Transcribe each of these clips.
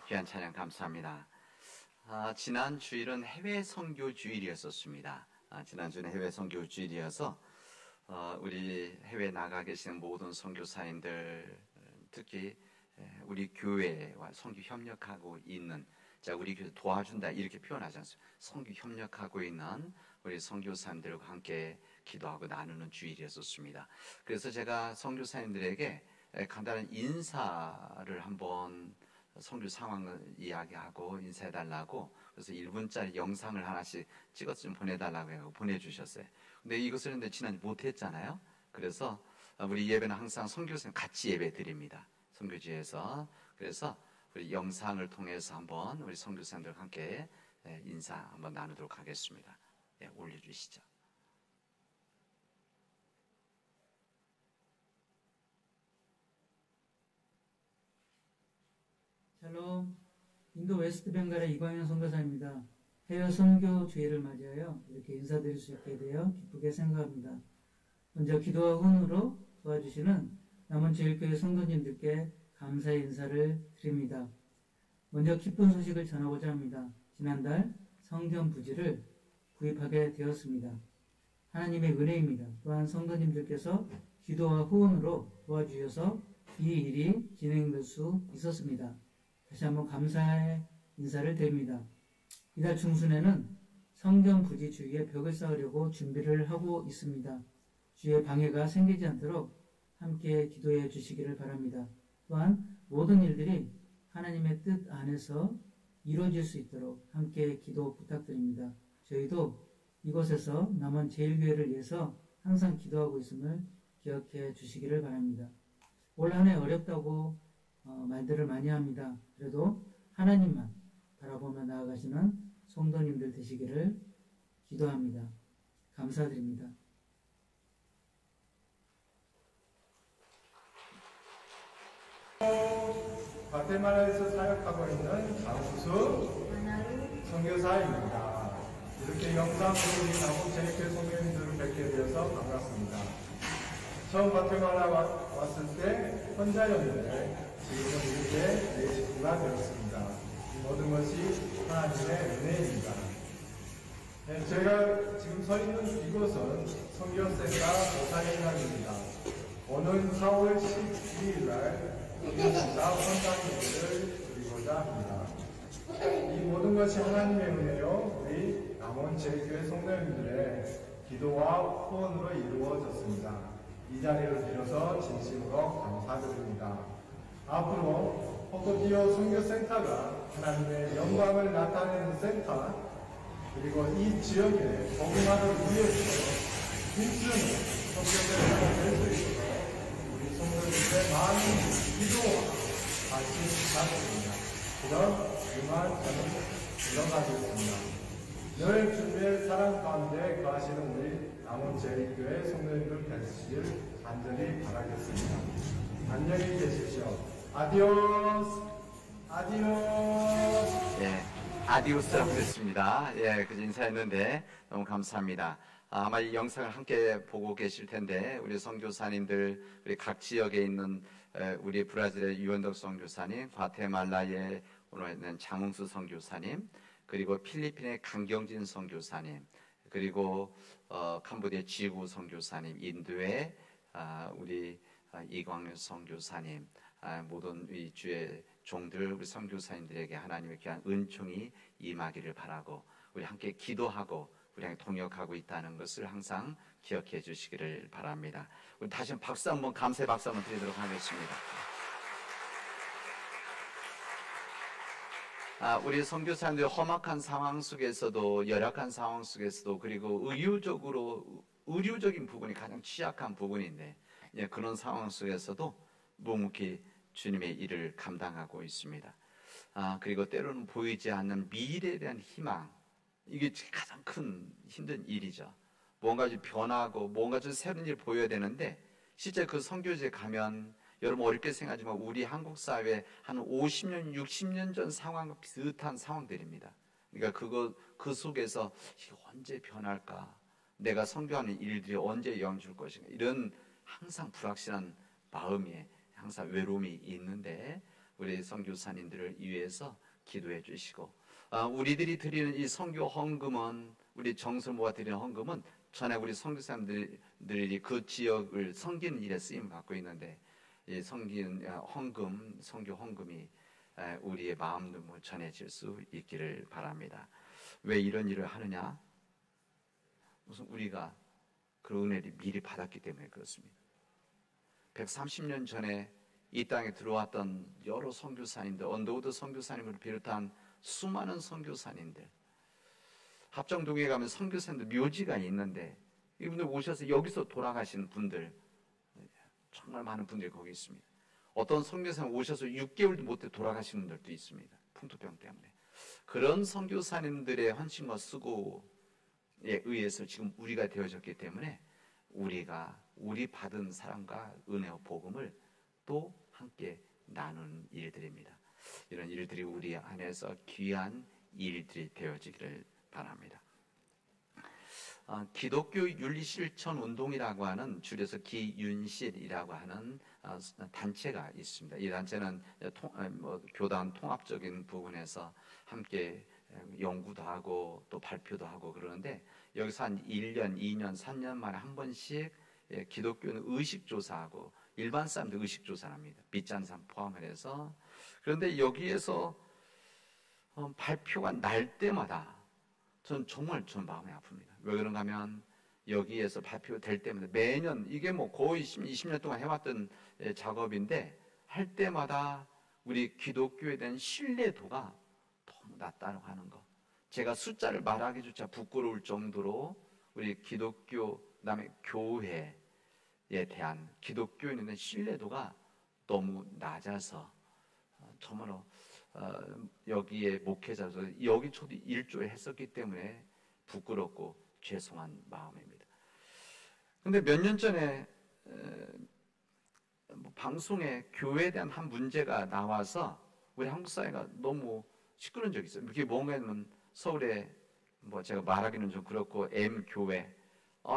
귀한 찬양 감사합니다. 지난 주일은 해외 선교 주일이었었습니다. 지난 주는 해외 선교 주일이어서 우리 해외 나가 계시는 모든 선교사님들, 특히 우리 교회와 선교 협력하고 있는, 우리 교회 도와준다 이렇게 표현하지 않습니다. 선교 협력하고 있는 우리 선교사님들과 함께 기도하고 나누는 주일이었었습니다. 그래서 제가 선교사님들에게 간단한 인사를 한번 선교 상황을 이야기하고 인사해달라고, 그래서 1분짜리 영상을 하나씩 찍어서 좀 보내달라고 해서 보내주셨어요. 근데 이것을 근데 지난주 못했잖아요. 그래서 우리 예배는 항상 선교사님 같이 예배 드립니다. 선교지에서. 그래서 우리 영상을 통해서 한번 우리 선교사님들과 함께 인사 한번 나누도록 하겠습니다. 올려주시죠. 샬롬, 인도 웨스트 벵갈의 이광현 선교사입니다. 해외 선교 주일을 맞이하여 이렇게 인사드릴 수 있게 되어 기쁘게 생각합니다. 먼저 기도와 헌으로 도와주시는 남원제일교회 성도님들께 감사의 인사를 드립니다. 먼저 기쁜 소식을 전하고자 합니다. 지난달 성전 부지를 구입하게 되었습니다. 하나님의 은혜입니다. 또한 성도님들께서 기도와 후원으로 도와주셔서 이 일이 진행될 수 있었습니다. 다시 한번 감사의 인사를 드립니다. 이달 중순에는 성전 부지 주위에 벽을 쌓으려고 준비를 하고 있습니다. 주위에 방해가 생기지 않도록 함께 기도해 주시기를 바랍니다. 또한 모든 일들이 하나님의 뜻 안에서 이루어질 수 있도록 함께 기도 부탁드립니다. 저희도 이곳에서 남원 제일교회를 위해서 항상 기도하고 있음을 기억해 주시기를 바랍니다. 올 한 해 어렵다고 말들을 많이 합니다. 그래도 하나님만 바라보며 나아가시는 성도님들 되시기를 기도합니다. 감사드립니다. 과테말라에서 사역하고 있는 장우수 선교사입니다. 이렇게 영상으로 우리 남은 제일교회 성도님들을 뵙게 되어서 반갑습니다. 처음 과테말라 왔을 때 혼자였는데 지금은 이렇게 내 식구가 되었습니다. 이 모든 것이 하나님의 은혜입니다. 제가 지금 서 있는 이곳은 선교센터 보살행강입니다. 오늘 4월 12일 날 선교센터 헌장예배를 드리고자 합니다. 이 모든 것이 하나님의 은혜로 우리 남원 제일교회 성도님들의 기도와 후원으로 이루어졌습니다. 이 자리를 빌어서 진심으로 감사드립니다. 앞으로 포코디오 선교센터가 하나님의 영광을 나타내는 센터, 그리고 이 지역에 복음화를 위해서 힘쓰는 선교센터가 될 수 있도록 우리 성도님들의 많은 기도와 같이 부탁드립니다. 그럼 그만 저는 들어가겠습니다. 늘 주님의 사랑 가운데 거하시는 우리 남원 제일교회 성도님들 되시길 간절히 바라겠습니다. 안녕히 계십시오. 아디오스, 아디오스. 아디오스라고 했습니다. 그 인사했는데 너무 감사합니다. 아마 이 영상을 함께 보고 계실 텐데, 우리 선교사님들, 우리 각 지역에 있는 우리 브라질의 유원덕 선교사님, 과테말라에 오늘 있는 장웅수 선교사님, 그리고 필리핀의 강경진 선교사님, 그리고 캄보디아 지구 선교사님, 인도의 우리 이광현 선교사님, 모든 이 주의 종들, 우리 선교사님들에게 하나님의 귀한 은총이 임하기를 바라고, 우리 함께 기도하고 우리 함께 동역하고 있다는 것을 항상 기억해 주시기를 바랍니다. 우리 다시 한번 박수 한번, 감사의 박수 한번 드리도록 하겠습니다. 우리 선교사님들 험악한 상황 속에서도, 열악한 상황 속에서도, 그리고 의료적인 부분이 가장 취약한 부분인데, 그런 상황 속에서도 묵묵히 주님의 일을 감당하고 있습니다. 그리고 때로는 보이지 않는 미래에 대한 희망, 이게 가장 큰 힘든 일이죠. 뭔가 좀 변하고 뭔가 좀 새로운 일을 보여야 되는데, 실제 그 선교지에 가면 여러분 어렵게 생각하지만 우리 한국 사회 한 50년, 60년 전 상황과 비슷한 상황들입니다. 그러니까 그 속에서 언제 변할까? 내가 선교하는 일들이 언제 영줄 것인가? 이런 항상 불확실한 마음에 항상 외로움이 있는데, 우리 선교사님들을 위해서 기도해 주시고, 우리들이 드리는 이 선교 헌금은, 우리 정성을 모아 드리는 헌금은 전에 우리 선교사님들이 그 지역을 섬기는 일에 쓰임 받고 있는데, 이 섬기는 헌금, 선교 헌금이 우리의 마음도 전해질 수 있기를 바랍니다. 왜 이런 일을 하느냐? 무슨 우리가 그 은혜를 미리 받았기 때문에 그렇습니다. 130년 전에 이 땅에 들어왔던 여러 선교사님들, 언더우드 선교사님을 비롯한 수많은 선교사님들, 합정동에 가면 선교사님들 묘지가 있는데 이분들 오셔서 여기서 돌아가신 분들, 정말 많은 분들이 거기 있습니다. 어떤 선교사님 오셔서 6개월도 못해 돌아가신 분들도 있습니다. 풍토병 때문에. 그런 선교사님들의 헌신과 수고에 의해서 지금 우리가 되어졌기 때문에 우리가 우리 받은 사랑과 은혜와 복음을 또 함께 나누는 일들입니다. 이런 일들이 우리 안에서 귀한 일들이 되어지기를 바랍니다. 기독교 윤리실천 운동이라고 하는, 줄여서 기윤실이라고 하는 단체가 있습니다. 이 단체는 교단 통합적인 부분에서 함께 연구도 하고 또 발표도 하고 그러는데, 여기서 한 1년, 2년, 3년 만에 한 번씩 기독교는 의식조사하고 일반 사람들 의식조사를 합니다. 믿지 않는 사람 포함을 해서. 그런데 여기에서 발표가 날 때마다 전 정말 마음이 아픕니다. 왜 그런가 하면 여기에서 발표될 때마다 매년, 이게 거의 20년 동안 해왔던 작업인데, 할 때마다 우리 기독교에 대한 신뢰도가 너무 낮다고 하는 거. 제가 숫자를 말하기조차 부끄러울 정도로 우리 기독교, 그다음에 교회에 대한 기독교인에 대한 신뢰도가 너무 낮아서 정말로 여기에 목회자로서 여기 저도 일조에 했었기 때문에 부끄럽고 죄송한 마음입니다. 근데 몇 년 전에 방송에 교회에 대한 한 문제가 나와서 우리 한국 사회가 너무 시끄러운 적이 있어요. 이게 뭔가는 서울에 제가 말하기는 좀 그렇고 M교회,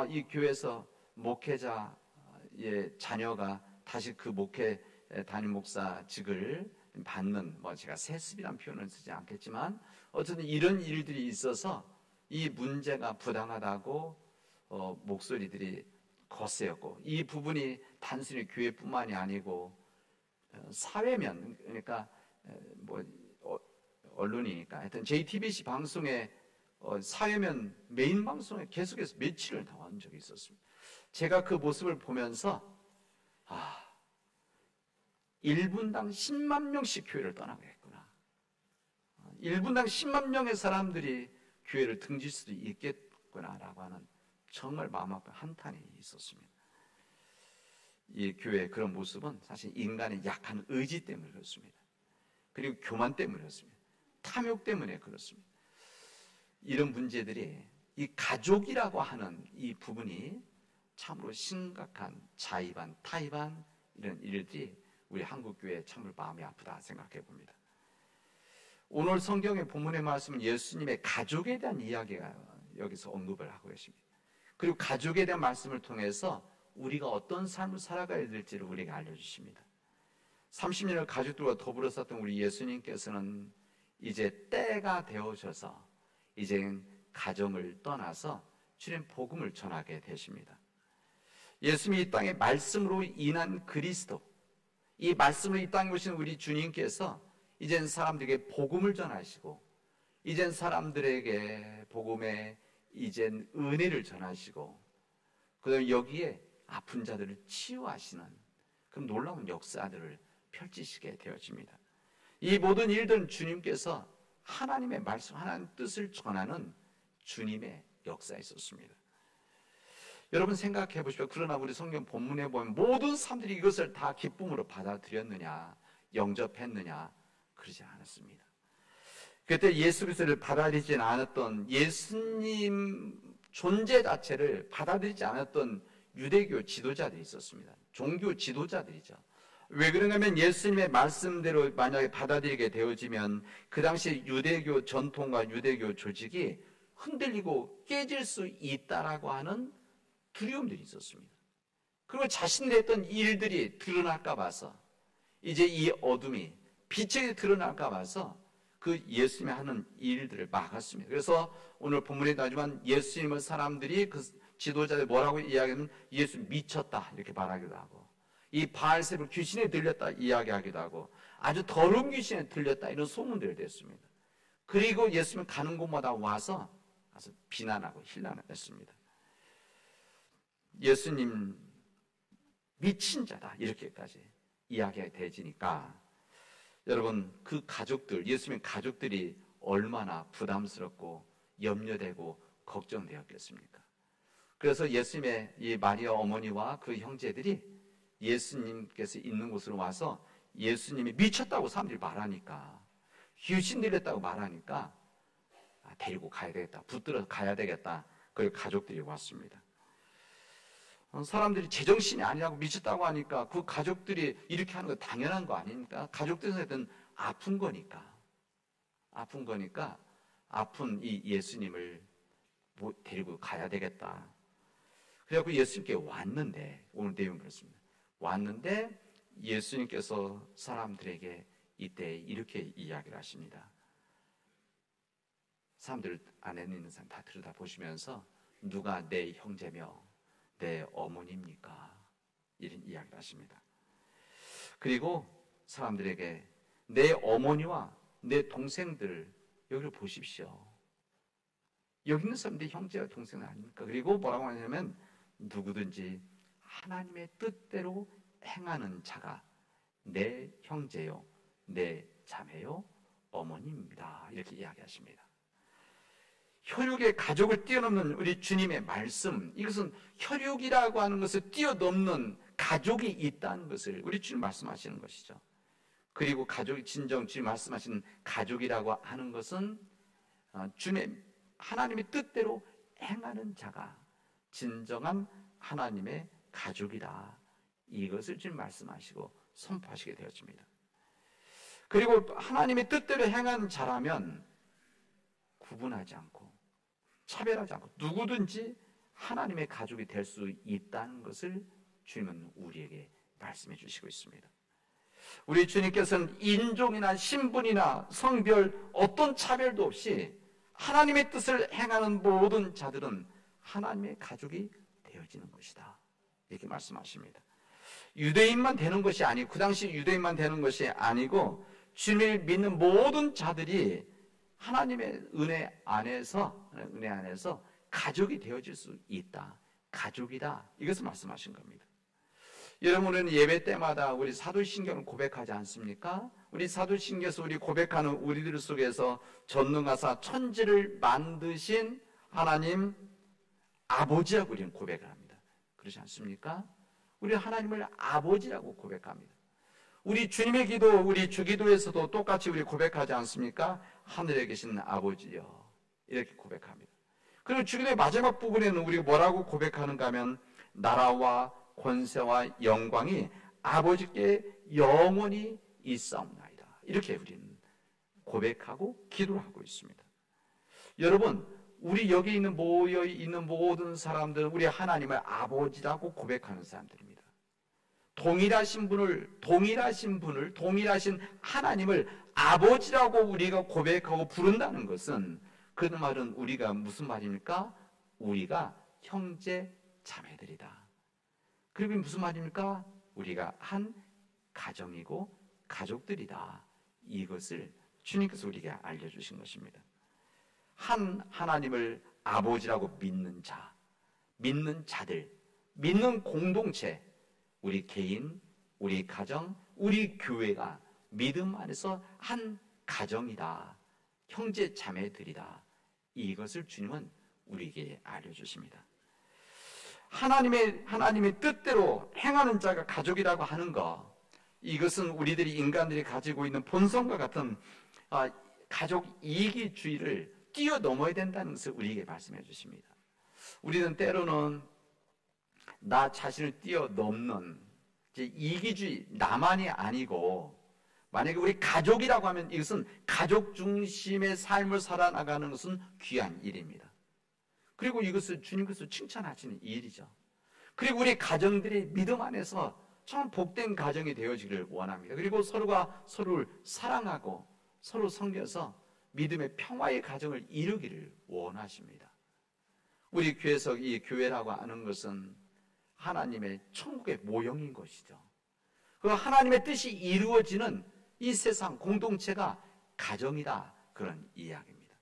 이 교회에서 목회자의 자녀가 다시 그 목회 담임 목사직을 받는, 제가 세습이란 표현을 쓰지 않겠지만 어쨌든 이런 일들이 있어서 이 문제가 부당하다고 목소리들이 거세였고, 이 부분이 단순히 교회뿐만이 아니고 사회면, 그러니까 언론이니까 하여튼 JTBC 방송에 사회면 메인 방송에 계속해서 며칠을 나온 적이 있었습니다. 제가 그 모습을 보면서 1분당 10만 명씩 교회를 떠나겠구나. 1분당 10만 명의 사람들이 교회를 등질 수도 있겠구나라고 하는 정말 마음 아픈 한탄이 있었습니다. 이 교회의 그런 모습은 사실 인간의 약한 의지 때문에 그렇습니다. 그리고 교만 때문에 그렇습니다. 탐욕 때문에 그렇습니다. 이런 문제들이, 이 가족이라고 하는 이 부분이 참으로 심각한 자의반, 타의반 이런 일들이 우리 한국교회에 참으로 마음이 아프다 생각해 봅니다. 오늘 성경의 본문의 말씀은 예수님의 가족에 대한 이야기가 여기서 언급을 하고 계십니다. 그리고 가족에 대한 말씀을 통해서 우리가 어떤 삶을 살아가야 될지를 우리에게 알려주십니다. 30년을 가족들과 더불어 살던 우리 예수님께서는 이제 때가 되어셔서 이제 가정을 떠나서 주님 복음을 전하게 되십니다. 예수님이 이 땅에 말씀으로 인한 그리스도, 이 말씀으로 이 땅에 오신 우리 주님께서 이젠 사람들에게 복음을 전하시고, 이젠 사람들에게 복음의 이젠 은혜를 전하시고, 그다음에 여기에 아픈 자들을 치유하시는 그런 놀라운 역사들을 펼치시게 되어집니다. 이 모든 일들은 주님께서 하나님의 말씀, 하나님의 뜻을 전하는 주님의 역사에 있었습니다. 여러분 생각해 보십시오. 그러나 우리 성경 본문에 보면 모든 사람들이 이것을 다 기쁨으로 받아들였느냐, 영접했느냐? 그러지 않았습니다. 그때 예수 그리스도를 받아들이지 않았던, 예수님 존재 자체를 받아들이지 않았던 유대교 지도자들이 있었습니다. 종교 지도자들이죠. 왜 그러냐면 예수님의 말씀대로 만약에 받아들이게 되어지면 그 당시 유대교 전통과 유대교 조직이 흔들리고 깨질 수 있다라고 하는 두려움들이 있었습니다. 그리고 자신들이 했던 일들이 드러날까 봐서 이제 이 어둠이 빛이 드러날까 봐서 그 예수님이 하는 일들을 막았습니다. 그래서 오늘 본문에 나지만 예수님을 사람들이 그 지도자들 뭐라고 이야기하면 예수 미쳤다 이렇게 말하기도 하고, 이 바알세불 귀신에 들렸다 이야기하기도 하고, 아주 더러운 귀신에 들렸다 이런 소문들이 됐습니다. 그리고 예수님 가는 곳마다 와서 비난하고 힐난을 했습니다. 예수님 미친 자다 이렇게까지 이야기가 되지니까 여러분, 그 가족들, 예수님의 가족들이 얼마나 부담스럽고 염려되고 걱정되었겠습니까? 그래서 예수님의 이 마리아 어머니와 그 형제들이 예수님께서 있는 곳으로 와서 예수님이 미쳤다고 사람들이 말하니까, 귀신 들렸다고 말하니까 데리고 가야 되겠다, 붙들어 가야 되겠다. 그리고 가족들이 왔습니다. 사람들이 제정신이 아니라고 미쳤다고 하니까 그 가족들이 이렇게 하는 거 당연한 거 아닙니까? 가족들한테는 아픈 거니까 아픈 이 예수님을 데리고 가야 되겠다. 그래갖고 예수님께 왔는데, 오늘 내용 그렇습니다. 왔는데 예수님께서 사람들에게 이때 이렇게 이야기를 하십니다. 사람들 안에 있는 사람 다 들여다보시면서 누가 내 형제며 내 어머니입니까? 이런 이야기를 하십니다. 그리고 사람들에게 내 어머니와 내 동생들 여기를 보십시오. 여기 있는 사람들이 형제와 동생 아닙니까? 그리고 뭐라고 하냐면 누구든지 하나님의 뜻대로 행하는 자가 내 형제요, 내 자매요, 어머니입니다. 이렇게 이야기하십니다. 혈육의 가족을 뛰어넘는 우리 주님의 말씀, 이것은 혈육이라고 하는 것을 뛰어넘는 가족이 있다는 것을 우리 주님 말씀하시는 것이죠. 그리고 가족이 진정 주님 말씀하시는 가족이라고 하는 것은 주님의 하나님의 뜻대로 행하는 자가 진정한 하나님의 가족이다. 이것을 주님 말씀하시고 선포하시게 되었습니다. 그리고 하나님의 뜻대로 행하는 자라면 구분하지 않고 차별하지 않고 누구든지 하나님의 가족이 될 수 있다는 것을 주님은 우리에게 말씀해 주시고 있습니다. 우리 주님께서는 인종이나 신분이나 성별 어떤 차별도 없이 하나님의 뜻을 행하는 모든 자들은 하나님의 가족이 되어지는 것이다. 이렇게 말씀하십니다. 유대인만 되는 것이 아니고, 그 당시 유대인만 되는 것이 아니고 주님을 믿는 모든 자들이 하나님의 은혜 안에서 가족이 되어질 수 있다. 가족이다. 이것을 말씀하신 겁니다. 여러분은 예배 때마다 우리 사도신경을 고백하지 않습니까? 우리 사도신경에서 우리 고백하는 우리들 속에서 전능하사 천지를 만드신 하나님 아버지라고 우리는 고백을 합니다. 그렇지 않습니까? 우리 하나님을 아버지라고 고백합니다. 우리 주님의 기도, 우리 주기도에서도 똑같이 우리 고백하지 않습니까? 하늘에 계신 아버지여, 이렇게 고백합니다. 그리고 주기도의 마지막 부분에는 우리가 뭐라고 고백하는가 하면 나라와 권세와 영광이 아버지께 영원히 있사옵나이다. 이렇게 우리는 고백하고 기도를 하고 있습니다. 여러분, 우리 여기 모여 있는 모든 사람들은 우리 하나님을 아버지라고 고백하는 사람들입니다. 동일하신 하나님을 아버지라고 우리가 고백하고 부른다는 것은, 그 말은 우리가 무슨 말입니까? 우리가 형제 자매들이다. 그리고 무슨 말입니까? 우리가 한 가정이고 가족들이다. 이것을 주님께서 우리에게 알려주신 것입니다. 한 하나님을 아버지라고 믿는 자, 믿는 자들, 믿는 공동체, 우리 개인, 우리 가정, 우리 교회가 믿음 안에서 한 가정이다. 형제 자매들이다. 이것을 주님은 우리에게 알려주십니다. 하나님의 뜻대로 행하는 자가 가족이라고 하는 것, 이것은 우리들이 인간들이 가지고 있는 본성과 같은 가족 이기주의를 뛰어넘어야 된다는 것을 우리에게 말씀해 주십니다. 우리는 때로는 나 자신을 뛰어넘는 이기주의, 나만이 아니고, 만약에 우리 가족이라고 하면 이것은 가족 중심의 삶을 살아나가는 것은 귀한 일입니다. 그리고 이것을 주님께서 칭찬하시는 일이죠. 그리고 우리 가정들이 믿음 안에서 참 복된 가정이 되어지기를 원합니다. 그리고 서로가 서로를 사랑하고 서로 섬겨서 믿음의 평화의 가정을 이루기를 원하십니다. 우리 교회에서 이 교회라고 하는 것은 하나님의 천국의 모형인 것이죠. 그 하나님의 뜻이 이루어지는 이 세상 공동체가 가정이다, 그런 이야기입니다.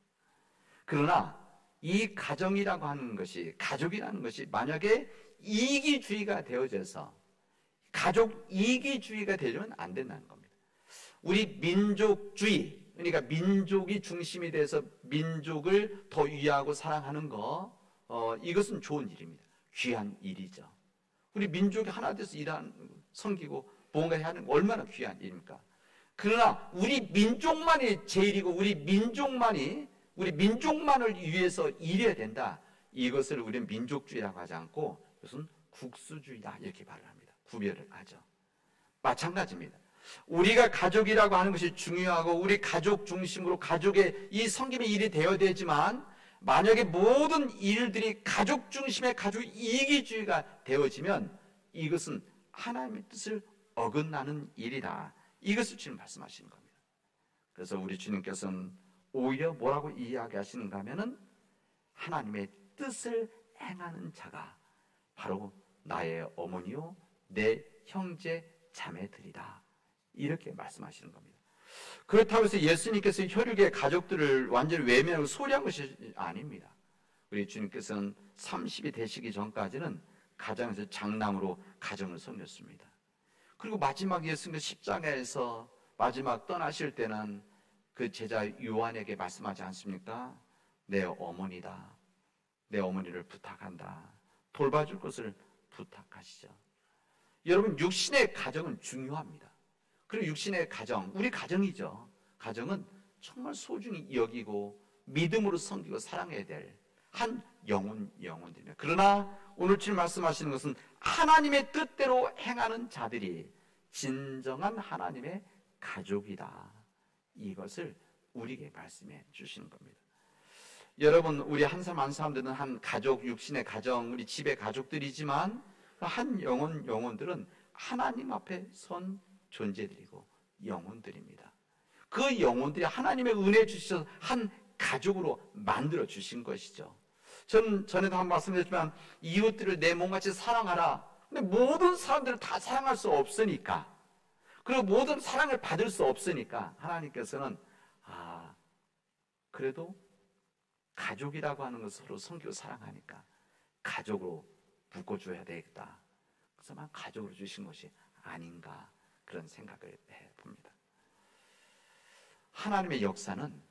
그러나 이 가정이라고 하는 것이, 가족이라는 것이 만약에 이기주의가 되어져서 가족 이기주의가 되려면 안 된다는 겁니다. 우리 민족주의, 그러니까 민족이 중심이 돼서 민족을 더 위하고 사랑하는 거, 이것은 좋은 일입니다. 귀한 일이죠. 우리 민족이 하나 돼서 일하는, 섬기고 뭔가 해야 하는 거 얼마나 귀한 일입니까? 그러나 우리 민족만이 제일이고 우리 민족만을 위해서 일해야 된다, 이것을 우리는 민족주의라고 하지 않고 이것은 국수주의다, 이렇게 말을 합니다. 구별을 하죠. 마찬가지입니다. 우리가 가족이라고 하는 것이 중요하고 우리 가족 중심으로 가족의 이 섬김의 일이 되어야 되지만, 만약에 모든 일들이 가족 중심의 가족 이기주의가 되어지면 이것은 하나님의 뜻을 어긋나는 일이다, 이것을 지금 말씀하시는 겁니다. 그래서 우리 주님께서는 오히려 뭐라고 이야기하시는가 하면은 하나님의 뜻을 행하는 자가 바로 나의 어머니요 내 형제 자매들이다, 이렇게 말씀하시는 겁니다. 그렇다고 해서 예수님께서 혈육의 가족들을 완전히 외면하고 소리한 것이 아닙니다. 우리 주님께서는 30이 되시기 전까지는 가정에서 장남으로 가정을 섬겼습니다. 그리고 마지막 예수님께서 십자가에서 마지막 떠나실 때는 그 제자 요한에게 말씀하지 않습니까? 내 어머니다, 내 어머니를 부탁한다, 돌봐줄 것을 부탁하시죠. 여러분, 육신의 가정은 중요합니다. 그리고 육신의 가정, 우리 가정이죠. 가정은 정말 소중히 여기고 믿음으로 섬기고 사랑해야 될 한 영혼들입니다. 그러나 오늘 주님 말씀하시는 것은 하나님의 뜻대로 행하는 자들이 진정한 하나님의 가족이다, 이것을 우리에게 말씀해 주시는 겁니다. 여러분, 우리 한 사람 한 사람들은 한 가족, 육신의 가정, 우리 집의 가족들이지만 한 영혼들은 하나님 앞에 선 존재들이고 영혼들입니다. 그 영혼들이 하나님의 은혜 주셔서 한 가족으로 만들어 주신 것이죠. 저는 전에도 한 번 말씀드렸지만 이웃들을 내 몸같이 사랑하라. 근데 모든 사람들을 다 사랑할 수 없으니까, 그리고 모든 사랑을 받을 수 없으니까 하나님께서는 그래도 가족이라고 하는 것을 서로 섬기고 사랑하니까 가족으로 묶어줘야 되겠다. 그래서만 가족으로 주신 것이 아닌가, 그런 생각을 해봅니다. 하나님의 역사는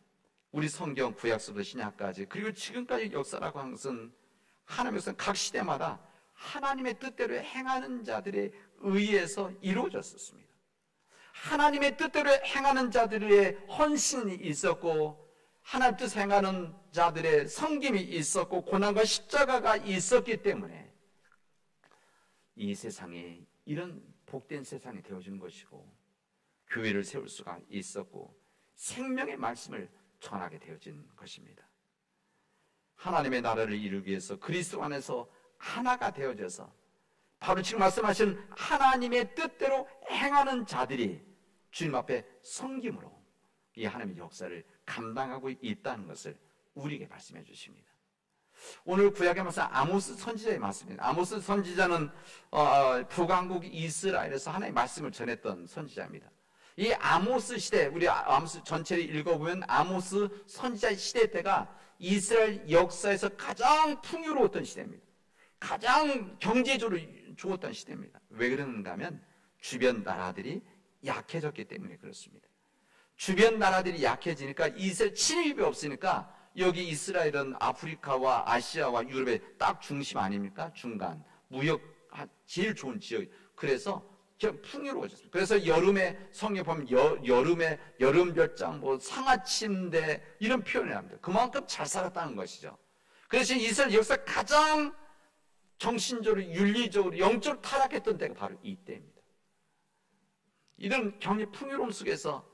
우리 성경 구약서부터 신약까지 그리고 지금까지 역사라고 하는 것은 하나님의 역사는 각 시대마다 하나님의 뜻대로 행하는 자들에 의해서 이루어졌었습니다. 하나님의 뜻대로 행하는 자들의 헌신이 있었고 하나님 뜻 행하는 자들의 섬김이 있었고 고난과 십자가가 있었기 때문에 이 세상에 이런 복된 세상이 되어진 것이고 교회를 세울 수가 있었고 생명의 말씀을 전하게 되어진 것입니다. 하나님의 나라를 이루기 위해서 그리스도 안에서 하나가 되어져서 바로 지금 말씀하신 하나님의 뜻대로 행하는 자들이 주님 앞에 섬김으로 이 하나님의 역사를 감당하고 있다는 것을 우리에게 말씀해 주십니다. 오늘 구약의 말씀 아모스 선지자의 말씀입니다. 아모스 선지자는 북왕국 이스라엘에서 하나님의 말씀을 전했던 선지자입니다. 이 아모스 시대, 우리 아모스 전체를 읽어보면 아모스 선지자 시대 때가 이스라엘 역사에서 가장 풍요로웠던 시대입니다. 가장 경제적으로 좋았던 시대입니다. 왜 그러는가 하면 주변 나라들이 약해졌기 때문에 그렇습니다. 주변 나라들이 약해지니까 이스라엘 침입이 없으니까 여기 이스라엘은 아프리카와 아시아와 유럽의 딱 중심 아닙니까? 중간 무역 제일 좋은 지역. 그래서 풍요로워졌습니다. 그래서 여름에 성경 보면 여름에 여름별장, 뭐 상하침대 이런 표현을 합니다. 그만큼 잘 살았다는 것이죠. 그래서 이스라엘 역사 가장 정신적으로, 윤리적으로, 영적으로 타락했던 때가 바로 이때입니다. 이런 경제 풍요로움 속에서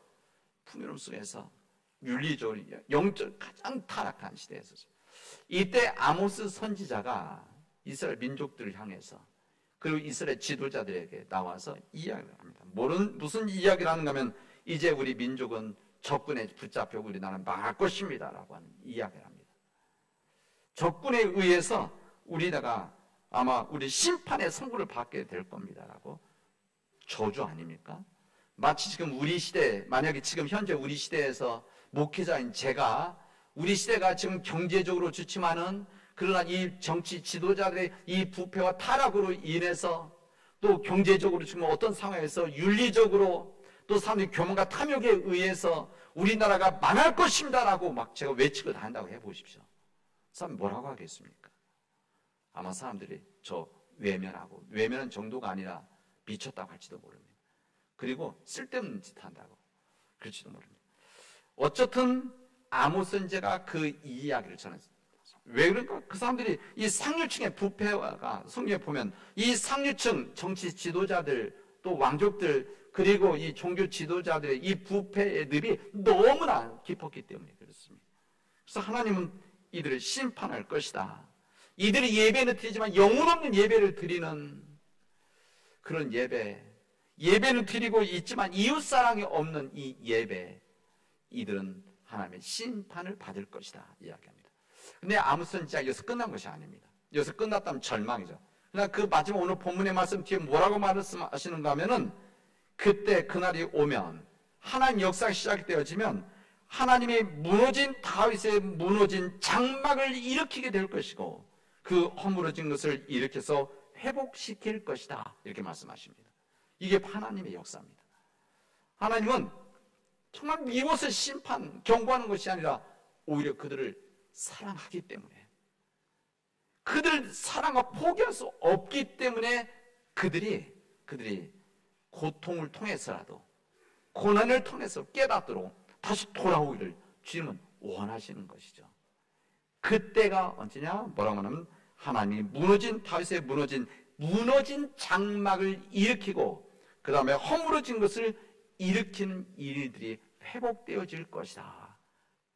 윤리적으로, 영적으로 가장 타락한 시대였었죠. 이때 아모스 선지자가 이스라엘 민족들을 향해서 그리고 이스라엘 지도자들에게 나와서 이야기를 합니다. 무슨 이야기를 하는가 하면 이제 우리 민족은 적군에 붙잡혀 우리나라는 망할 것입니다 라고 하는 이야기를 합니다. 적군에 의해서 우리나라가 아마 우리 심판의 선고를 받게 될 겁니다 라고 저주 아닙니까? 마치 지금 우리 시대, 만약에 지금 현재 우리 시대에서 목회자인 제가 우리 시대가 지금 경제적으로 좋지만은 그러나 이 정치 지도자들의 이 부패와 타락으로 인해서 또 경제적으로 지금 어떤 상황에서 윤리적으로 또 사람들이 교만과 탐욕에 의해서 우리나라가 망할 것입니다 라고 막 제가 외치고 다닌다고 해보십시오. 사람이 뭐라고 하겠습니까? 아마 사람들이 저 외면한 정도가 아니라 미쳤다고 할지도 모릅니다. 그리고 쓸데없는 짓 한다고 그럴지도 모릅니다. 어쨌든 아모스 선지자가 그 이야기를 전했습니다. 왜 그럴까? 그 사람들이 이 상류층의 부패가 성경에 보면 이 상류층 정치 지도자들 또 왕족들 그리고 이 종교 지도자들의 이 부패의 늪이 너무나 깊었기 때문에 그렇습니다. 그래서 하나님은 이들을 심판할 것이다. 이들이 예배는 드리지만 영혼 없는 예배를 드리는 그런 예배는 드리고 있지만 이웃사랑이 없는 이 예배, 이들은 하나님의 심판을 받을 것이다 이야기합니다. 근데 아모스 선지자가 여기서 끝난 것이 아닙니다. 여기서 끝났다면 절망이죠. 그러나 그 마지막 오늘 본문의 말씀 뒤에 뭐라고 말씀하시는가 하면은 그때 그날이 오면 하나님 역사가 시작되어지면 하나님이 무너진 다윗의 무너진 장막을 일으키게 될 것이고 그 허물어진 것을 일으켜서 회복시킬 것이다 이렇게 말씀하십니다. 이게 하나님의 역사입니다. 하나님은 정말 미워서 경고하는 것이 아니라 오히려 그들을 사랑하기 때문에 그들 사랑과 포기할 수 없기 때문에 그들이 고통을 통해서라도 고난을 통해서 깨닫도록 다시 돌아오기를 주님은 원하시는 것이죠. 그때가 언제냐? 뭐라고 하냐면 하나님이 무너진 다윗의 무너진 장막을 일으키고 그 다음에 허물어진 것을 일으키는 일들이 회복되어질 것이다.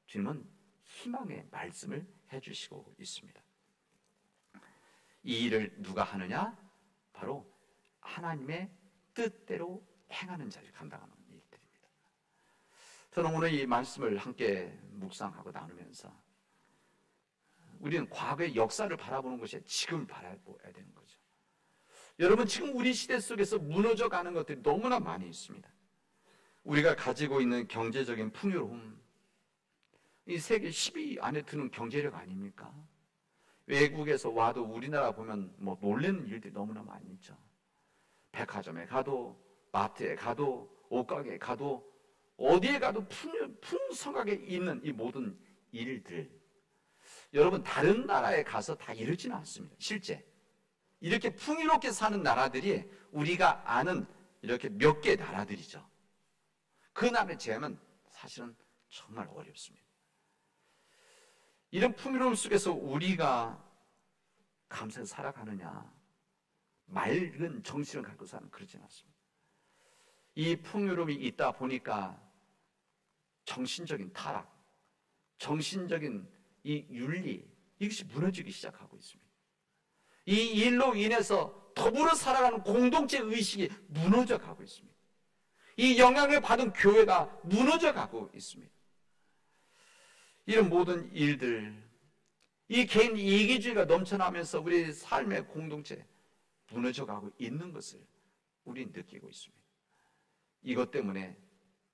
주님은 희망의 말씀을 해주시고 있습니다. 이 일을 누가 하느냐? 바로 하나님의 뜻대로 행하는 자를 감당하는 일들입니다. 저는 오늘 이 말씀을 함께 묵상하고 나누면서 우리는 과거의 역사를 바라보는 것이 지금을 바라봐야 되는 거죠. 여러분 지금 우리 시대 속에서 무너져가는 것들이 너무나 많이 있습니다. 우리가 가지고 있는 경제적인 풍요로움, 이 세계 10위 안에 드는 경제력 아닙니까? 외국에서 와도 우리나라 보면 뭐 놀라는 일들이 너무나 많이 있죠. 백화점에 가도 마트에 가도 옷가게에 가도 어디에 가도 풍성하게 있는 이 모든 일들, 여러분 다른 나라에 가서 다 이러지는 않습니다. 실제 이렇게 풍요롭게 사는 나라들이 우리가 아는 이렇게 몇 개의 나라들이죠. 그 나라를 제하면 사실은 정말 어렵습니다. 이런 풍요로움 속에서 우리가 감사해서 살아가느냐, 맑은 정신을 갖고 사는 그렇지는 않습니다. 이 풍요로움이 있다 보니까 정신적인 타락, 정신적인 이 윤리, 이것이 무너지기 시작하고 있습니다. 이 일로 인해서 더불어 살아가는 공동체 의식이 무너져 가고 있습니다. 이 영향을 받은 교회가 무너져 가고 있습니다. 이런 모든 일들, 이 개인 이기주의가 넘쳐나면서 우리 삶의 공동체 무너져 가고 있는 것을 우리는 느끼고 있습니다. 이것 때문에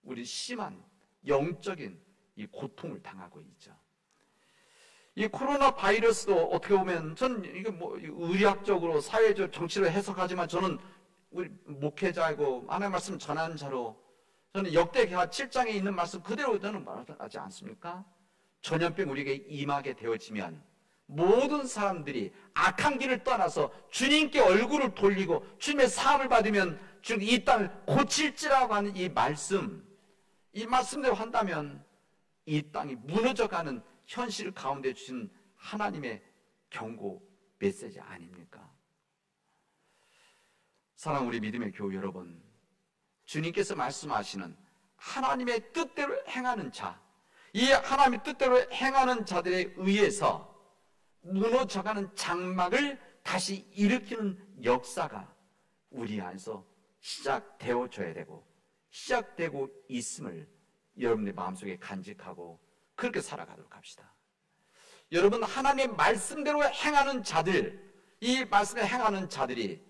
우리 심한 영적인 이 고통을 당하고 있죠. 이 코로나 바이러스도 어떻게 보면 전 이게 뭐 의학적으로 사회적 정치로 해석하지만 저는 우리 목회자이고 하나님의 말씀 전하는 자로 저는 역대기하 7장에 있는 말씀 그대로 저는 말하지 않습니까? 전염병 우리에게 임하게 되어지면 모든 사람들이 악한 길을 떠나서 주님께 얼굴을 돌리고 주님의 사함을 받으면 주님 이 땅을 고칠지라고 하는 이 말씀대로 한다면 이 땅이 무너져가는 현실 가운데 주신 하나님의 경고 메시지 아닙니까? 사랑하는 우리 믿음의 교우 여러분, 주님께서 말씀하시는 하나님의 뜻대로 행하는 자, 이 하나님의 뜻대로 행하는 자들에 의해서 무너져가는 장막을 다시 일으키는 역사가 우리 안에서 시작되어져야 되고 시작되고 있음을 여러분의 마음속에 간직하고 그렇게 살아가도록 합시다. 여러분, 하나님의 말씀대로 행하는 자들, 이 말씀에 행하는 자들이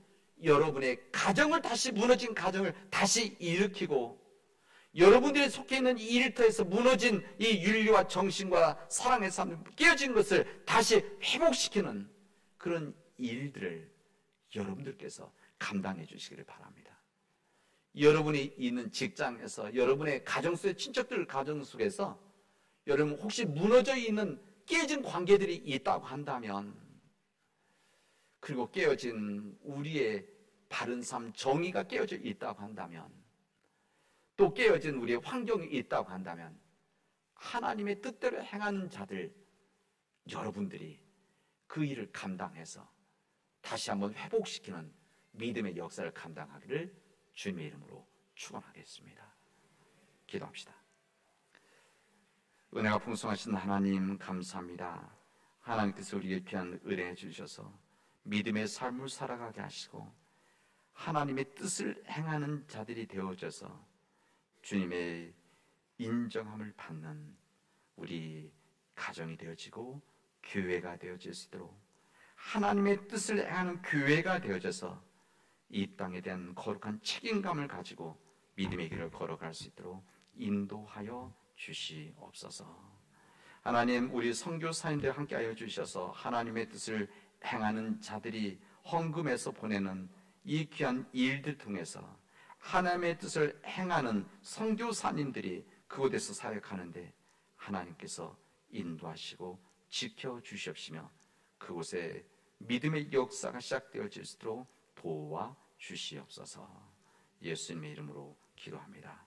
여러분의 가정을 다시 무너진 가정을 다시 일으키고 여러분들이 속해 있는 이 일터에서 무너진 이 윤리와 정신과 사랑의 삶 깨어진 것을 다시 회복시키는 그런 일들을 여러분들께서 감당해 주시기를 바랍니다. 여러분이 있는 직장에서 여러분의 가정 속의 친척들 가정 속에서 여러분 혹시 무너져 있는 깨진 관계들이 있다고 한다면, 그리고 깨어진 우리의 바른 삶 정의가 깨어져 있다고 한다면, 또 깨어진 우리의 환경이 있다고 한다면 하나님의 뜻대로 행하는 자들 여러분들이 그 일을 감당해서 다시 한번 회복시키는 믿음의 역사를 감당하기를 주님의 이름으로 축원하겠습니다. 기도합시다. 은혜가 풍성하신 하나님 감사합니다. 하나님께서 우리에게 귀한 은혜 주셔서 믿음의 삶을 살아가게 하시고 하나님의 뜻을 행하는 자들이 되어져서 주님의 인정함을 받는 우리 가정이 되어지고 교회가 되어질 수 있도록, 하나님의 뜻을 행하는 교회가 되어져서 이 땅에 대한 거룩한 책임감을 가지고 믿음의 길을 걸어갈 수 있도록 인도하여 주시옵소서. 하나님, 우리 선교사님들 함께하여 주셔서 하나님의 뜻을 행하는 자들이 헌금해서 보내는 이 귀한 일들 통해서 하나님의 뜻을 행하는 선교사님들이 그곳에서 사역하는데 하나님께서 인도하시고 지켜주시옵시며 그곳에 믿음의 역사가 시작되어질 수 있도록 도와 주시옵소서. 예수님의 이름으로 기도합니다.